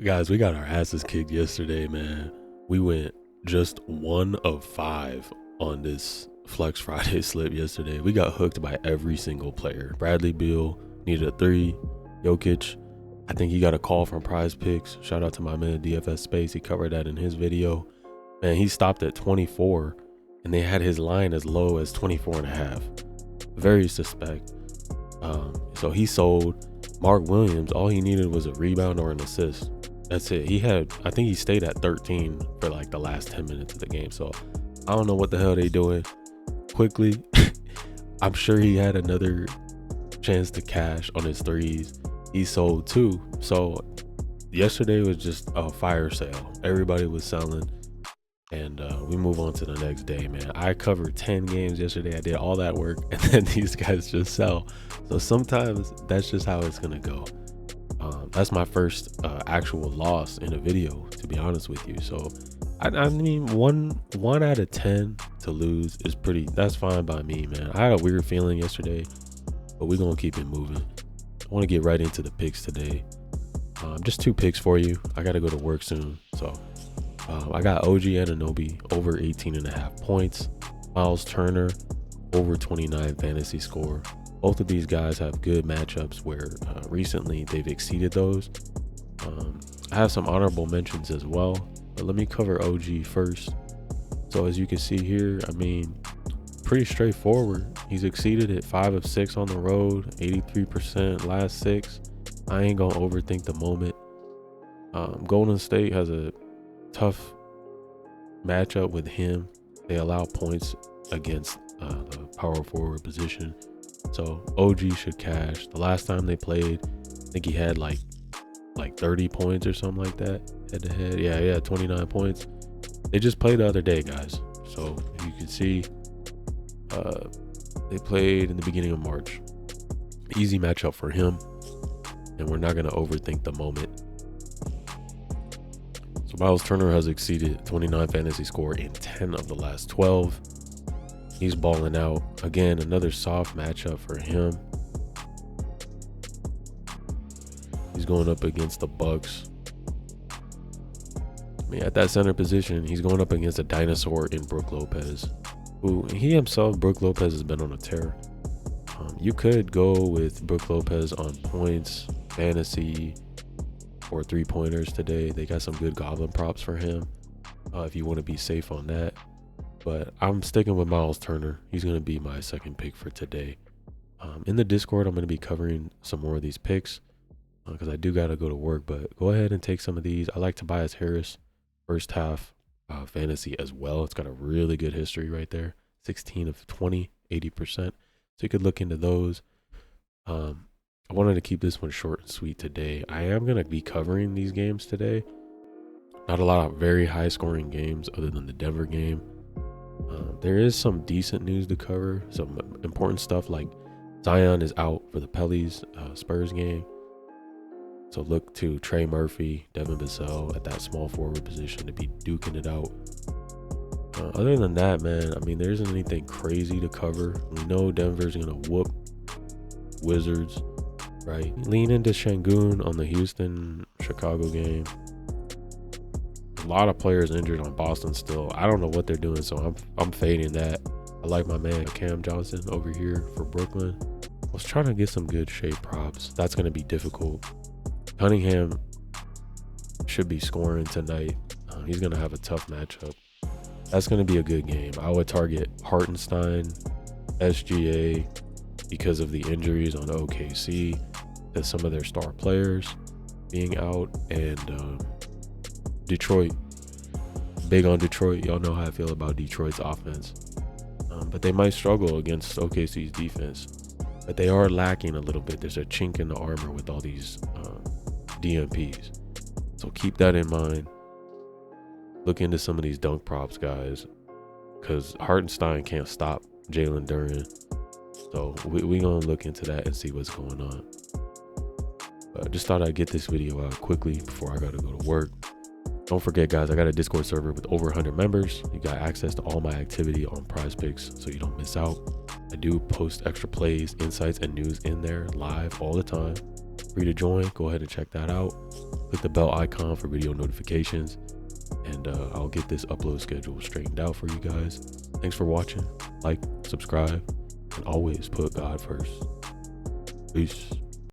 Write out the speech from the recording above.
Guys, we got our asses kicked yesterday, man. We went just 1 of 5 on this Flex Friday slip yesterday. We got hooked by every single player. Bradley Beal needed a 3. Jokic, I think he got a call from PrizePicks. Shout out to my man DFS Space. He covered that in his video. Man, he stopped at 24, and they had his line as low as 24.5. Very suspect. So he sold. Mark Williams, all he needed was a rebound or an assist. That's it. I think he stayed at 13 for like the last 10 minutes of the game. So I don't know what the hell they doing. Quickly, I'm sure he had another chance to cash on his threes. He sold 2. So yesterday was just a fire sale. Everybody was selling. And we move on to the next day, man. I covered 10 games yesterday. I did all that work, and then these guys just sell. So sometimes that's just how it's gonna go. That's my first actual loss in a video, to be honest with you. So I mean, one out of 10 to lose is that's fine by me, man. I had a weird feeling yesterday, but we're gonna keep it moving. I want to get right into the picks today. Just 2 picks for you. I gotta go to work soon, so I got OG Anunoby over 18.5 points. Miles Turner over 29 fantasy score. Both of these guys have good matchups where recently they've exceeded those. I have some honorable mentions as well, but let me cover OG first. So as you can see here, I mean, pretty straightforward. He's exceeded it 5 of 6 on the road, 83% last 6. I ain't gonna overthink the moment. Golden State has a tough matchup with him. They allow points against the power forward position. So OG should cash. The last time they played, I think he had like 30 points or something like that head to head. Yeah, 29 points. They just played the other day, guys. So you can see they played in the beginning of March. Easy matchup for him, and we're not going to overthink the moment. So Miles Turner has exceeded 29 fantasy score in 10 of the last 12. He's balling out. Again, another soft matchup for him. He's going up against the Bucks. I mean, at that center position, he's going up against a dinosaur in Brook Lopez, who he himself, Brook Lopez, has been on a tear. You could go with Brook Lopez on points, fantasy, or 3-pointers today. They got some good goblin props for him if you want to be safe on that. But I'm sticking with Miles Turner. He's going to be my second pick for today. In the Discord, I'm going to be covering some more of these picks because I do got to go to work. But go ahead and take some of these. I like Tobias Harris, first half fantasy as well. It's got a really good history right there. 16 of 20, 80%. So you could look into those. I wanted to keep this one short and sweet today. I am going to be covering these games today. Not a lot of very high scoring games other than the Denver game. There is some decent news to cover, some important stuff like Zion is out for the Pellies Spurs game. So look to Trey Murphy, Devin Vassell at that small forward position to be duking it out. Other than that, man, I mean, there isn't anything crazy to cover. We know Denver's going to whoop Wizards, right? Lean into Şengün on the Houston-Chicago game. A lot of players injured on Boston still. I don't know what they're doing, so I'm fading that. I like my man Cam Johnson over here for Brooklyn. I was trying to get some good shape props. That's going to be difficult. Cunningham should be scoring tonight. He's going to have a tough matchup. That's going to be a good game. I would target Hartenstein, SGA, because of the injuries on OKC, to some of their star players being out, and Detroit. Big on Detroit. Y'all know how I feel about Detroit's offense. But they might struggle against OKC's defense. But they are lacking a little bit. There's a chink in the armor with all these DMPs. So keep that in mind. Look into some of these dunk props, guys, because Hartenstein can't stop Jalen Duren. So we're going to look into that and see what's going on. But I just thought I'd get this video out quickly before I got to go to work. Don't forget, guys, I got a Discord server with over 100 members. You got access to all my activity on PrizePicks, so you don't miss out. I do post extra plays, insights, and news in there live all the time. free to join. Go ahead and check that out. Click the bell icon for video notifications, and I'll get this upload schedule straightened out for you guys. Thanks for watching. Like, subscribe, and always put God first. Peace.